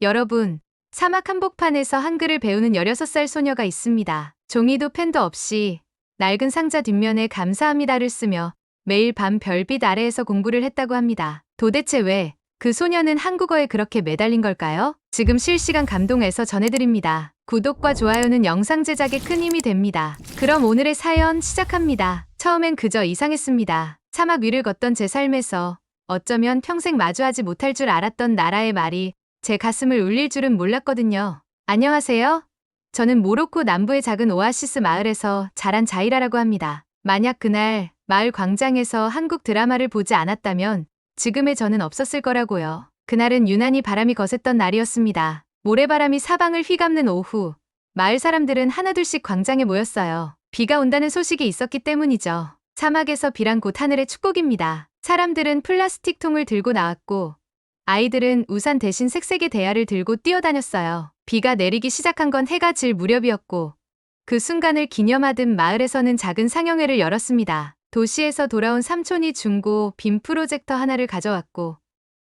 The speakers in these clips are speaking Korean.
여러분, 사막 한복판에서 한글을 배우는 16살 소녀가 있습니다. 종이도 펜도 없이 낡은 상자 뒷면에 감사합니다를 쓰며 매일 밤 별빛 아래에서 공부를 했다고 합니다. 도대체 왜 그 소녀는 한국어에 그렇게 매달린 걸까요? 지금 실시간 감동에서 전해드립니다. 구독과 좋아요는 영상 제작에 큰 힘이 됩니다. 그럼 오늘의 사연 시작합니다. 처음엔 그저 이상했습니다. 사막 위를 걷던 제 삶에서 어쩌면 평생 마주하지 못할 줄 알았던 나라의 말이 제 가슴을 울릴 줄은 몰랐거든요. 안녕하세요. 저는 모로코 남부의 작은 오아시스 마을에서 자란 자이라라고 합니다. 만약 그날 마을 광장에서 한국 드라마를 보지 않았다면 지금의 저는 없었을 거라고요. 그날은 유난히 바람이 거셌던 날이었습니다. 모래바람이 사방을 휘감는 오후, 마을 사람들은 하나둘씩 광장에 모였어요. 비가 온다는 소식이 있었기 때문이죠. 사막에서 비란 곳 하늘의 축복입니다. 사람들은 플라스틱 통을 들고 나왔고 아이들은 우산 대신 색색의 대야를 들고 뛰어다녔어요. 비가 내리기 시작한 건 해가 질 무렵이었고 그 순간을 기념하듯 마을에서는 작은 상영회를 열었습니다. 도시에서 돌아온 삼촌이 중고 빔 프로젝터 하나를 가져왔고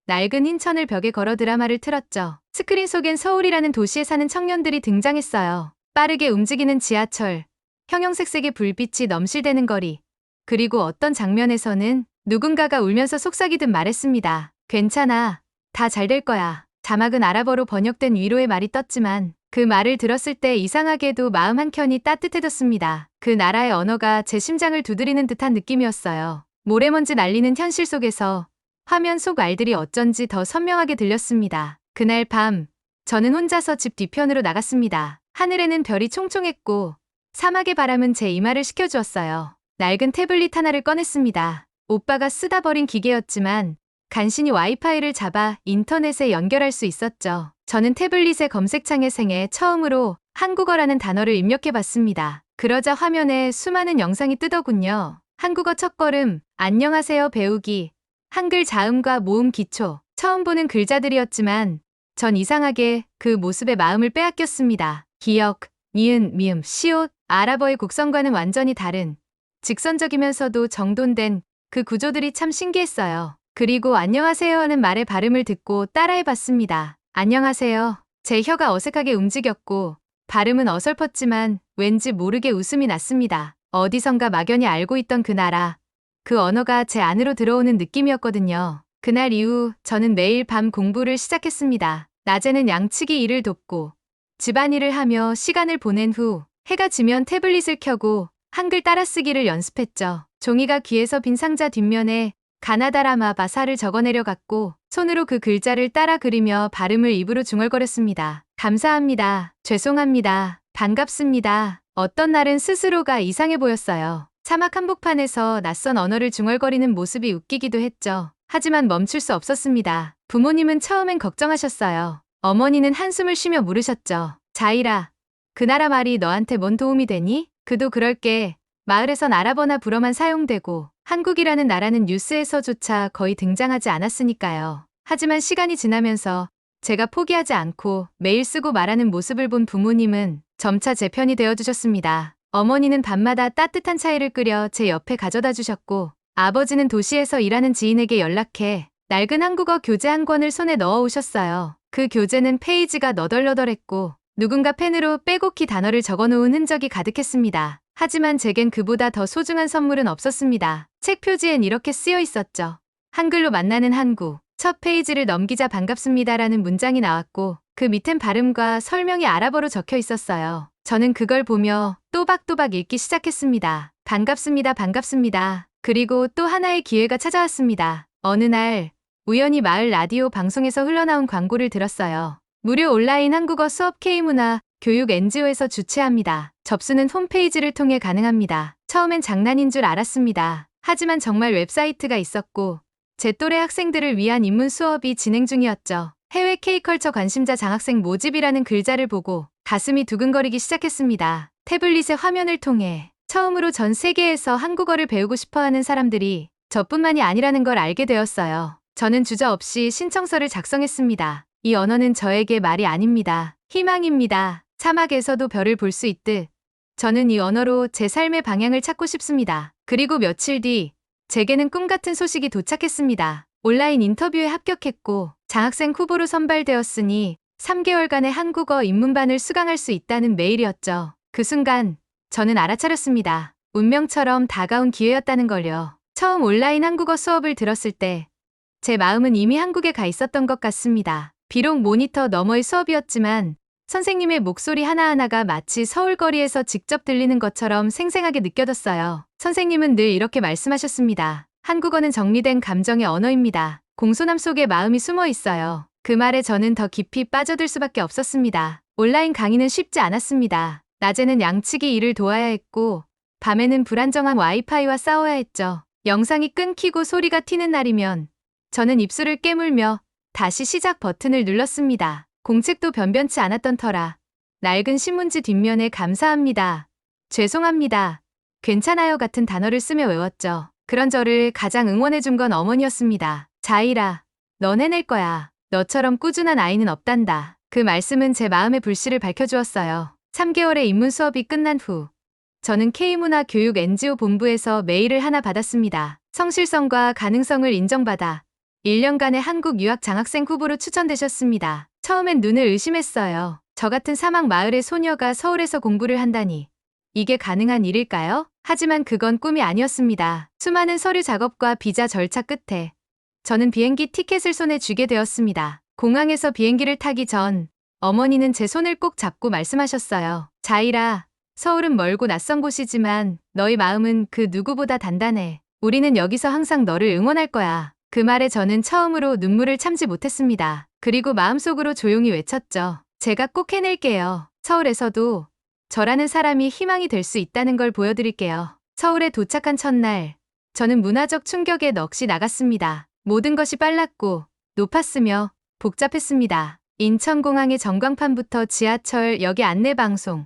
낡은 흰천을 벽에 걸어 드라마를 틀었죠. 스크린 속엔 서울이라는 도시에 사는 청년들이 등장했어요. 빠르게 움직이는 지하철, 형형색색의 불빛이 넘실대는 거리, 그리고 어떤 장면에서는 누군가가 울면서 속삭이듯 말했습니다. 괜찮아. 다 잘 될 거야. 자막은 아랍어로 번역된 위로의 말이 떴지만 그 말을 들었을 때 이상하게도 마음 한켠이 따뜻해졌습니다. 그 나라의 언어가 제 심장을 두드리는 듯한 느낌이었어요. 모래먼지 날리는 현실 속에서 화면 속 말들이 어쩐지 더 선명하게 들렸습니다. 그날 밤, 저는 혼자서 집 뒤편으로 나갔습니다. 하늘에는 별이 총총했고 사막의 바람은 제 이마를 식혀주었어요. 낡은 태블릿 하나를 꺼냈습니다. 오빠가 쓰다 버린 기계였지만 간신히 와이파이를 잡아 인터넷에 연결할 수 있었죠. 저는 태블릿의 검색창에 생애 처음으로 한국어라는 단어를 입력해봤습니다. 그러자 화면에 수많은 영상이 뜨더군요. 한국어 첫걸음, 안녕하세요 배우기, 한글 자음과 모음 기초. 처음 보는 글자들이었지만 전 이상하게 그 모습에 마음을 빼앗겼습니다. 기역, 니은, 미음, 시옷, 아랍어의 곡선과는 완전히 다른 직선적이면서도 정돈된 그 구조들이 참 신기했어요. 그리고 안녕하세요 하는 말의 발음을 듣고 따라해봤습니다. 안녕하세요. 제 혀가 어색하게 움직였고 발음은 어설펐지만 왠지 모르게 웃음이 났습니다. 어디선가 막연히 알고 있던 그 나라, 그 언어가 제 안으로 들어오는 느낌이었거든요. 그날 이후 저는 매일 밤 공부를 시작했습니다. 낮에는 양치기 일을 돕고 집안일을 하며 시간을 보낸 후 해가 지면 태블릿을 켜고 한글 따라쓰기를 연습했죠. 종이가 귀에서 빈 상자 뒷면에 가나다라마 바사를 적어내려갔고 손으로 그 글자를 따라 그리며 발음을 입으로 중얼거렸습니다. 감사합니다. 죄송합니다. 반갑습니다. 어떤 날은 스스로가 이상해 보였어요. 사막 한복판에서 낯선 언어를 중얼거리는 모습이 웃기기도 했죠. 하지만 멈출 수 없었습니다. 부모님은 처음엔 걱정하셨어요. 어머니는 한숨을 쉬며 물으셨죠. 자이라, 그 나라 말이 너한테 뭔 도움이 되니? 그도 그럴게. 마을에선 아랍어나 불어만 사용되고 한국이라는 나라는 뉴스에서조차 거의 등장하지 않았으니까요. 하지만 시간이 지나면서 제가 포기하지 않고 매일 쓰고 말하는 모습을 본 부모님은 점차 제 편이 되어주셨습니다. 어머니는 밤마다 따뜻한 차이를 끓여 제 옆에 가져다 주셨고 아버지는 도시에서 일하는 지인에게 연락해 낡은 한국어 교재 한 권을 손에 넣어 오셨어요. 그 교재는 페이지가 너덜너덜했고 누군가 펜으로 빼곡히 단어를 적어놓은 흔적이 가득했습니다. 하지만 제겐 그보다 더 소중한 선물은 없었습니다. 책 표지엔 이렇게 쓰여 있었죠. 한글로 만나는 한국. 첫 페이지를 넘기자 반갑습니다라는 문장이 나왔고 그 밑엔 발음과 설명이 아랍어로 적혀 있었어요. 저는 그걸 보며 또박또박 읽기 시작했습니다. 반갑습니다, 반갑습니다. 그리고 또 하나의 기회가 찾아왔습니다. 어느 날 우연히 마을 라디오 방송에서 흘러나온 광고를 들었어요. 무료 온라인 한국어 수업 K문화 교육 NGO에서 주최합니다. 접수는 홈페이지를 통해 가능합니다. 처음엔 장난인 줄 알았습니다. 하지만 정말 웹사이트가 있었고 제 또래 학생들을 위한 입문 수업이 진행 중이었죠. 해외 K컬처 관심자 장학생 모집이라는 글자를 보고 가슴이 두근거리기 시작했습니다. 태블릿의 화면을 통해 처음으로 전 세계에서 한국어를 배우고 싶어하는 사람들이 저뿐만이 아니라는 걸 알게 되었어요. 저는 주저없이 신청서를 작성했습니다. 이 언어는 저에게 말이 아닙니다. 희망입니다. 사막에서도 별을 볼 수 있듯 저는 이 언어로 제 삶의 방향을 찾고 싶습니다. 그리고 며칠 뒤 제게는 꿈같은 소식이 도착했습니다. 온라인 인터뷰에 합격했고 장학생 후보로 선발되었으니 3개월간의 한국어 입문반을 수강할 수 있다는 메일이었죠. 그 순간 저는 알아차렸습니다. 운명처럼 다가온 기회였다는 걸요. 처음 온라인 한국어 수업을 들었을 때 제 마음은 이미 한국에 가 있었던 것 같습니다. 비록 모니터 너머의 수업이었지만 선생님의 목소리 하나하나가 마치 서울 거리에서 직접 들리는 것처럼 생생하게 느껴졌어요. 선생님은 늘 이렇게 말씀하셨습니다. 한국어는 정리된 감정의 언어입니다. 공손함 속에 마음이 숨어 있어요. 그 말에 저는 더 깊이 빠져들 수밖에 없었습니다. 온라인 강의는 쉽지 않았습니다. 낮에는 양측이 일을 도와야 했고 밤에는 불안정한 와이파이와 싸워야 했죠. 영상이 끊기고 소리가 튀는 날이면 저는 입술을 깨물며 다시 시작 버튼을 눌렀습니다. 공책도 변변치 않았던 터라 낡은 신문지 뒷면에 감사합니다, 죄송합니다, 괜찮아요 같은 단어를 쓰며 외웠죠. 그런 저를 가장 응원해준 건 어머니였습니다. 자이라, 넌 해낼 거야. 너처럼 꾸준한 아이는 없단다. 그 말씀은 제 마음의 불씨를 밝혀주었어요. 3개월의 입문 수업이 끝난 후 저는 K문화교육 NGO 본부에서 메일을 하나 받았습니다. 성실성과 가능성을 인정받아 1년간의 한국 유학 장학생 후보로 추천되셨습니다. 처음엔 눈을 의심했어요. 저 같은 사막 마을의 소녀가 서울에서 공부를 한다니 이게 가능한 일일까요? 하지만 그건 꿈이 아니었습니다. 수많은 서류 작업과 비자 절차 끝에 저는 비행기 티켓을 손에 쥐게 되었습니다. 공항에서 비행기를 타기 전 어머니는 제 손을 꼭 잡고 말씀하셨어요. 자이라, 서울은 멀고 낯선 곳이지만 너희 마음은 그 누구보다 단단해. 우리는 여기서 항상 너를 응원할 거야. 그 말에 저는 처음으로 눈물을 참지 못했습니다. 그리고 마음속으로 조용히 외쳤죠. 제가 꼭 해낼게요. 서울에서도 저라는 사람이 희망이 될 수 있다는 걸 보여드릴게요. 서울에 도착한 첫날, 저는 문화적 충격에 넋이 나갔습니다. 모든 것이 빨랐고 높았으며 복잡했습니다. 인천공항의 전광판부터 지하철, 역의 안내방송,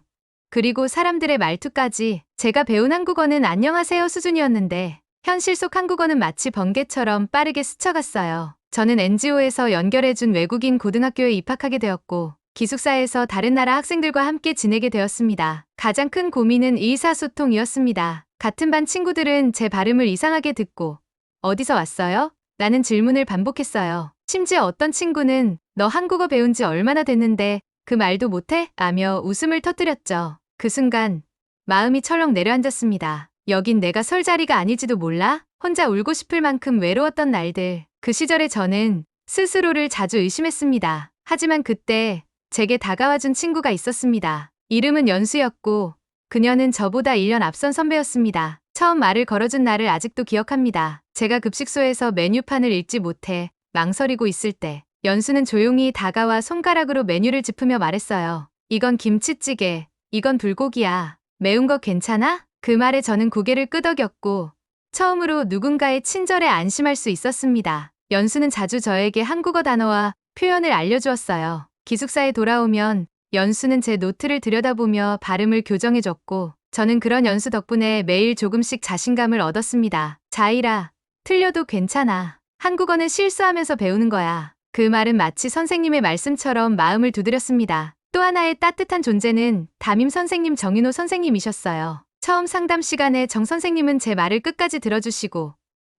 그리고 사람들의 말투까지 제가 배운 한국어는 안녕하세요 수준이었는데 현실 속 한국어는 마치 번개처럼 빠르게 스쳐갔어요. 저는 NGO에서 연결해준 외국인 고등학교에 입학하게 되었고 기숙사에서 다른 나라 학생들과 함께 지내게 되었습니다. 가장 큰 고민은 의사소통이었습니다. 같은 반 친구들은 제 발음을 이상하게 듣고 어디서 왔어요? 라는 질문을 반복했어요. 심지어 어떤 친구는 너 한국어 배운 지 얼마나 됐는데 그 말도 못해? 라며 웃음을 터뜨렸죠. 그 순간 마음이 철렁 내려앉았습니다. 여긴 내가 설 자리가 아닐지도 몰라? 혼자 울고 싶을 만큼 외로웠던 날들. 그 시절에 저는 스스로를 자주 의심했습니다. 하지만 그때 제게 다가와준 친구가 있었습니다. 이름은 연수였고 그녀는 저보다 1년 앞선 선배였습니다. 처음 말을 걸어준 날을 아직도 기억합니다. 제가 급식소에서 메뉴판을 읽지 못해 망설이고 있을 때 연수는 조용히 다가와 손가락으로 메뉴를 짚으며 말했어요. 이건 김치찌개, 이건 불고기야. 매운 거 괜찮아? 그 말에 저는 고개를 끄덕였고 처음으로 누군가의 친절에 안심할 수 있었습니다. 연수는 자주 저에게 한국어 단어와 표현을 알려주었어요. 기숙사에 돌아오면 연수는 제 노트를 들여다보며 발음을 교정해줬고 저는 그런 연수 덕분에 매일 조금씩 자신감을 얻었습니다. 자이라, 틀려도 괜찮아. 한국어는 실수하면서 배우는 거야. 그 말은 마치 선생님의 말씀처럼 마음을 두드렸습니다. 또 하나의 따뜻한 존재는 담임 선생님 정윤호 선생님이셨어요. 처음 상담 시간에 정 선생님은 제 말을 끝까지 들어주시고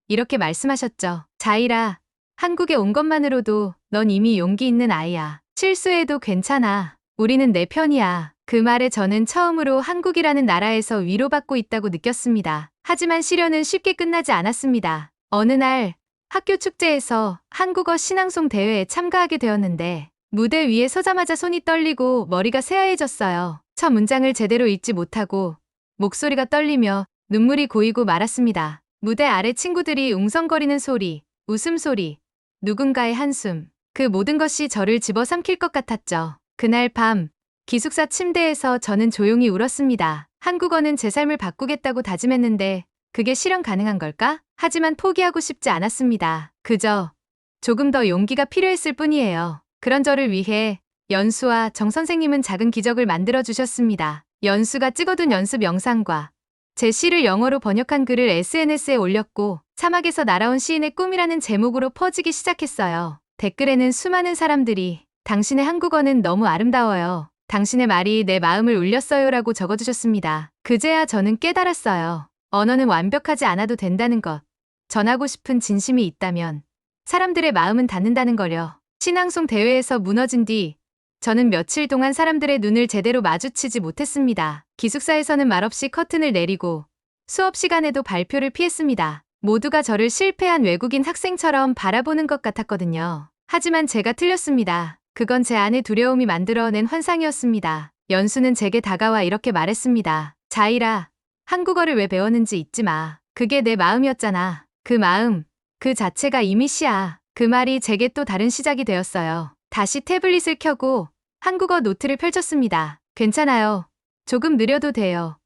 이렇게 말씀하셨죠. 자이라, 한국에 온 것만으로도 넌 이미 용기 있는 아이야. 실수해도 괜찮아. 우리는 내 편이야. 그 말에 저는 처음으로 한국이라는 나라에서 위로받고 있다고 느꼈습니다. 하지만 시련은 쉽게 끝나지 않았습니다. 어느 날 학교 축제에서 한국어 신앙송 대회에 참가하게 되었는데 무대 위에 서자마자 손이 떨리고 머리가 새하얘졌어요. 첫 문장을 제대로 읽지 못하고 목소리가 떨리며 눈물이 고이고 말았습니다. 무대 아래 친구들이 웅성거리는 소리, 웃음소리, 누군가의 한숨, 그 모든 것이 저를 집어삼킬 것 같았죠. 그날 밤 기숙사 침대에서 저는 조용히 울었습니다. 한국어는 제 삶을 바꾸겠다고 다짐했는데 그게 실현 가능한 걸까? 하지만 포기하고 싶지 않았습니다. 그저 조금 더 용기가 필요했을 뿐이에요. 그런 저를 위해 연수와 정 선생님은 작은 기적을 만들어 주셨습니다. 연수가 찍어둔 연습 영상과 제 시를 영어로 번역한 글을 SNS에 올렸고 사막에서 날아온 시인의 꿈이라는 제목으로 퍼지기 시작했어요. 댓글에는 수많은 사람들이 당신의 한국어는 너무 아름다워요. 당신의 말이 내 마음을 울렸어요라고 적어주셨습니다. 그제야 저는 깨달았어요. 언어는 완벽하지 않아도 된다는 것. 전하고 싶은 진심이 있다면 사람들의 마음은 닿는다는 거려. 신앙송 대회에서 무너진 뒤 저는 며칠 동안 사람들의 눈을 제대로 마주치지 못했습니다. 기숙사에서는 말없이 커튼을 내리고 수업 시간에도 발표를 피했습니다. 모두가 저를 실패한 외국인 학생처럼 바라보는 것 같았거든요. 하지만 제가 틀렸습니다. 그건 제 안의 두려움이 만들어낸 환상이었습니다. 연수는 제게 다가와 이렇게 말했습니다. 자이라, 한국어를 왜 배웠는지 잊지 마. 그게 내 마음이었잖아. 그 마음, 그 자체가 이미시야. 그 말이 제게 또 다른 시작이 되었어요. 다시 태블릿을 켜고 한국어 노트를 펼쳤습니다. 괜찮아요. 조금 느려도 돼요.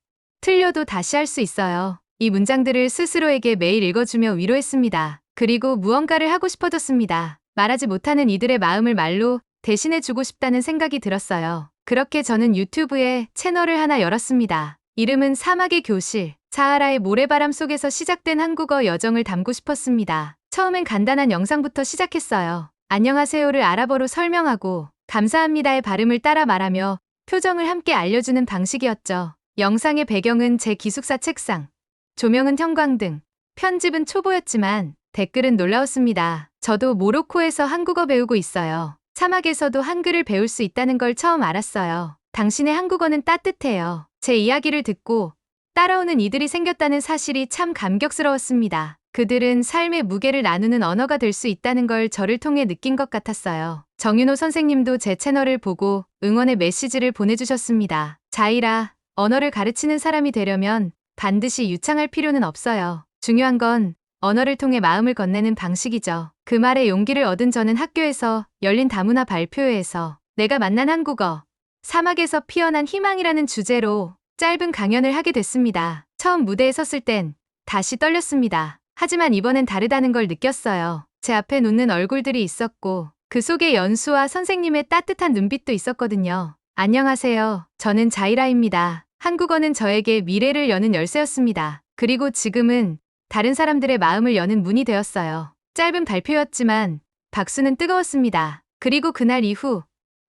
틀려도 다시 할 수 있어요. 이 문장들을 스스로에게 매일 읽어주며 위로했습니다. 그리고 무언가를 하고 싶어졌습니다. 말하지 못하는 이들의 마음을 말로 대신해주고 싶다는 생각이 들었어요. 그렇게 저는 유튜브에 채널을 하나 열었습니다. 이름은 사막의 교실. 사하라의 모래바람 속에서 시작된 한국어 여정을 담고 싶었습니다. 처음엔 간단한 영상부터 시작했어요. 안녕하세요를 아랍어로 설명하고 감사합니다의 발음을 따라 말하며 표정을 함께 알려주는 방식이었죠. 영상의 배경은 제 기숙사 책상, 조명은 형광등, 편집은 초보였지만 댓글은 놀라웠습니다. 저도 모로코에서 한국어 배우고 있어요. 사막에서도 한글을 배울 수 있다는 걸 처음 알았어요. 당신의 한국어는 따뜻해요. 제 이야기를 듣고 따라오는 이들이 생겼다는 사실이 참 감격스러웠습니다. 그들은 삶의 무게를 나누는 언어가 될 수 있다는 걸 저를 통해 느낀 것 같았어요. 정윤호 선생님도 제 채널을 보고 응원의 메시지를 보내주셨습니다. 자이라, 언어를 가르치는 사람이 되려면 반드시 유창할 필요는 없어요. 중요한 건 언어를 통해 마음을 건네는 방식이죠. 그 말에 용기를 얻은 저는 학교에서 열린 다문화 발표회에서 내가 만난 한국어, 사막에서 피어난 희망이라는 주제로 짧은 강연을 하게 됐습니다. 처음 무대에 섰을 땐 다시 떨렸습니다. 하지만 이번엔 다르다는 걸 느꼈어요. 제 앞엔 웃는 얼굴들이 있었고 그 속에 연수와 선생님의 따뜻한 눈빛도 있었거든요. 안녕하세요. 저는 자이라입니다. 한국어는 저에게 미래를 여는 열쇠였습니다. 그리고 지금은 다른 사람들의 마음을 여는 문이 되었어요. 짧은 발표였지만 박수는 뜨거웠습니다. 그리고 그날 이후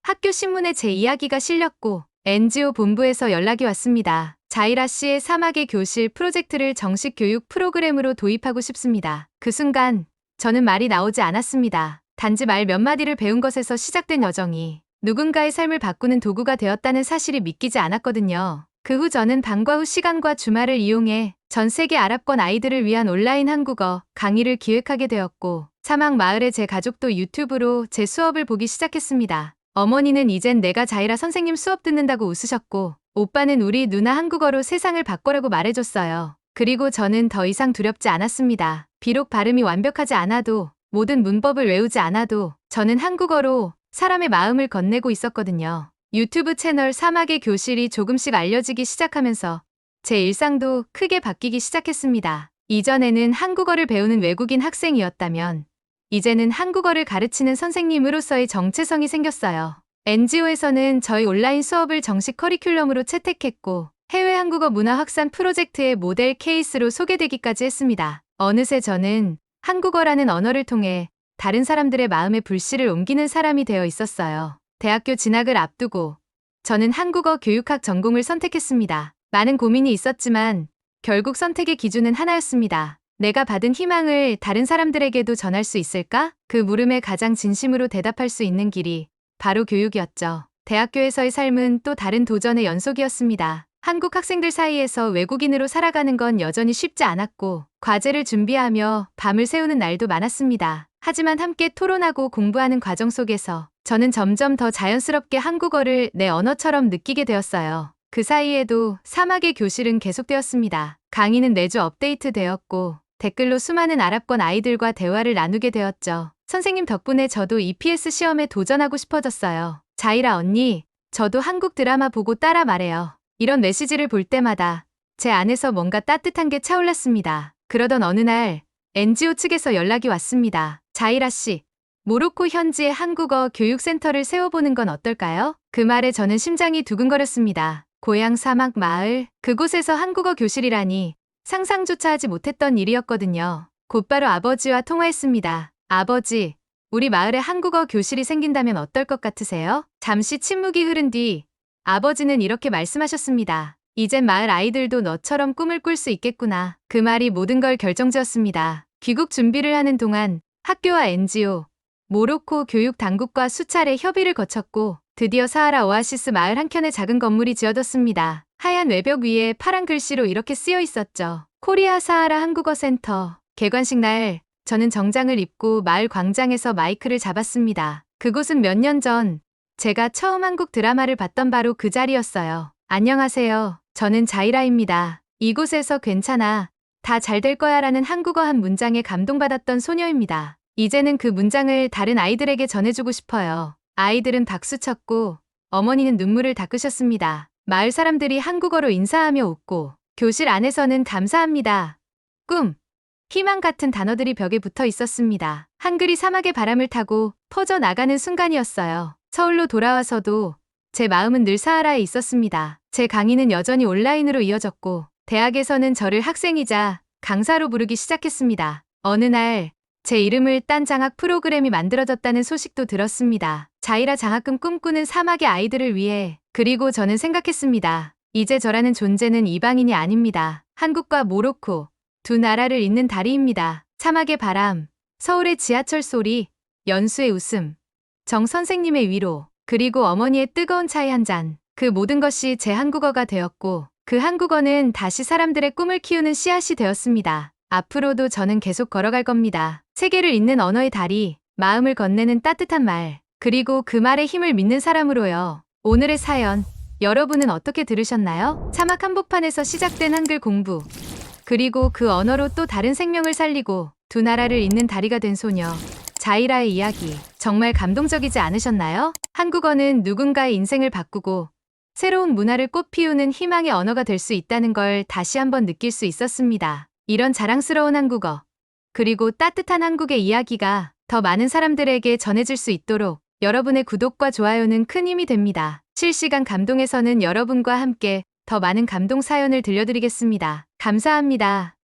학교 신문에 제 이야기가 실렸고 NGO 본부에서 연락이 왔습니다. 자이라 씨의 사막의 교실 프로젝트를 정식 교육 프로그램으로 도입하고 싶습니다. 그 순간 저는 말이 나오지 않았습니다. 단지 말 몇 마디를 배운 것에서 시작된 여정이 누군가의 삶을 바꾸는 도구가 되었다는 사실이 믿기지 않았거든요. 그 후 저는 방과 후 시간과 주말을 이용해 전 세계 아랍권 아이들을 위한 온라인 한국어 강의를 기획하게 되었고 사막 마을의 제 가족도 유튜브로 제 수업을 보기 시작했습니다. 어머니는 이젠 내가 자이라 선생님 수업 듣는다고 웃으셨고 오빠는 우리 누나 한국어로 세상을 바꾸라고 말해줬어요. 그리고 저는 더 이상 두렵지 않았습니다. 비록 발음이 완벽하지 않아도 모든 문법을 외우지 않아도 저는 한국어로 사람의 마음을 건네고 있었거든요. 유튜브 채널 사막의 교실이 조금씩 알려지기 시작하면서 제 일상도 크게 바뀌기 시작했습니다. 이전에는 한국어를 배우는 외국인 학생이었다면 이제는 한국어를 가르치는 선생님으로서의 정체성이 생겼어요. NGO에서는 저희 온라인 수업을 정식 커리큘럼으로 채택했고 해외 한국어 문화 확산 프로젝트의 모델 케이스로 소개되기까지 했습니다. 어느새 저는 한국어라는 언어를 통해 다른 사람들의 마음의 불씨를 옮기는 사람이 되어 있었어요. 대학교 진학을 앞두고 저는 한국어 교육학 전공을 선택했습니다. 많은 고민이 있었지만 결국 선택의 기준은 하나였습니다. 내가 받은 희망을 다른 사람들에게도 전할 수 있을까? 그 물음에 가장 진심으로 대답할 수 있는 길이 바로 교육이었죠. 대학교에서의 삶은 또 다른 도전의 연속이었습니다. 한국 학생들 사이에서 외국인으로 살아가는 건 여전히 쉽지 않았고 과제를 준비하며 밤을 새우는 날도 많았습니다. 하지만 함께 토론하고 공부하는 과정 속에서 저는 점점 더 자연스럽게 한국어를 내 언어처럼 느끼게 되었어요. 그 사이에도 사막의 교실은 계속되었습니다. 강의는 매주 업데이트되었고 댓글로 수많은 아랍권 아이들과 대화를 나누게 되었죠. 선생님 덕분에 저도 EPS 시험에 도전하고 싶어졌어요. 자이라 언니, 저도 한국 드라마 보고 따라 말해요. 이런 메시지를 볼 때마다 제 안에서 뭔가 따뜻한 게 차올랐습니다. 그러던 어느 날 NGO 측에서 연락이 왔습니다. 자이라 씨, 모로코 현지에 한국어 교육센터를 세워보는 건 어떨까요? 그 말에 저는 심장이 두근거렸습니다. 고향 사막 마을, 그곳에서 한국어 교실이라니 상상조차 하지 못했던 일이었거든요. 곧바로 아버지와 통화했습니다. 아버지, 우리 마을에 한국어 교실이 생긴다면 어떨 것 같으세요? 잠시 침묵이 흐른 뒤 아버지는 이렇게 말씀하셨습니다. 이젠 마을 아이들도 너처럼 꿈을 꿀 수 있겠구나. 그 말이 모든 걸 결정지었습니다. 귀국 준비를 하는 동안 학교와 NGO, 모로코 교육 당국과 수차례 협의를 거쳤고 드디어 사하라 오아시스 마을 한켠에 작은 건물이 지어졌습니다. 하얀 외벽 위에 파란 글씨로 이렇게 쓰여 있었죠. 코리아 사하라 한국어 센터. 개관식 날 저는 정장을 입고 마을 광장에서 마이크를 잡았습니다. 그곳은 몇 년 전 제가 처음 한국 드라마를 봤던 바로 그 자리였어요. 안녕하세요. 저는 자이라입니다. 이곳에서 괜찮아. 다 잘 될 거야 라는 한국어 한 문장에 감동받았던 소녀입니다. 이제는 그 문장을 다른 아이들에게 전해주고 싶어요. 아이들은 박수쳤고 어머니는 눈물을 닦으셨습니다. 마을 사람들이 한국어로 인사하며 웃고 교실 안에서는 감사합니다. 꿈, 희망 같은 단어들이 벽에 붙어 있었습니다. 한글이 사막의 바람을 타고 퍼져나가는 순간이었어요. 서울로 돌아와서도 제 마음은 늘 사하라에 있었습니다. 제 강의는 여전히 온라인으로 이어졌고 대학에서는 저를 학생이자 강사로 부르기 시작했습니다. 어느 날 제 이름을 딴 장학 프로그램이 만들어졌다는 소식도 들었습니다. 자이라 장학금 꿈꾸는 사막의 아이들을 위해. 그리고 저는 생각했습니다. 이제 저라는 존재는 이방인이 아닙니다. 한국과 모로코 두 나라를 잇는 다리입니다. 사막의 바람, 서울의 지하철 소리, 연수의 웃음, 정 선생님의 위로, 그리고 어머니의 뜨거운 차이 한 잔. 그 모든 것이 제 한국어가 되었고 그 한국어는 다시 사람들의 꿈을 키우는 씨앗이 되었습니다. 앞으로도 저는 계속 걸어갈 겁니다. 세계를 잇는 언어의 다리, 마음을 건네는 따뜻한 말, 그리고 그 말의 힘을 믿는 사람으로요. 오늘의 사연, 여러분은 어떻게 들으셨나요? 사막 한복판에서 시작된 한글 공부, 그리고 그 언어로 또 다른 생명을 살리고 두 나라를 잇는 다리가 된 소녀, 자이라의 이야기, 정말 감동적이지 않으셨나요? 한국어는 누군가의 인생을 바꾸고 새로운 문화를 꽃피우는 희망의 언어가 될 수 있다는 걸 다시 한번 느낄 수 있었습니다. 이런 자랑스러운 한국어, 그리고 따뜻한 한국의 이야기가 더 많은 사람들에게 전해질 수 있도록 여러분의 구독과 좋아요는 큰 힘이 됩니다. 실시간 감동에서는 여러분과 함께 더 많은 감동 사연을 들려드리겠습니다. 감사합니다.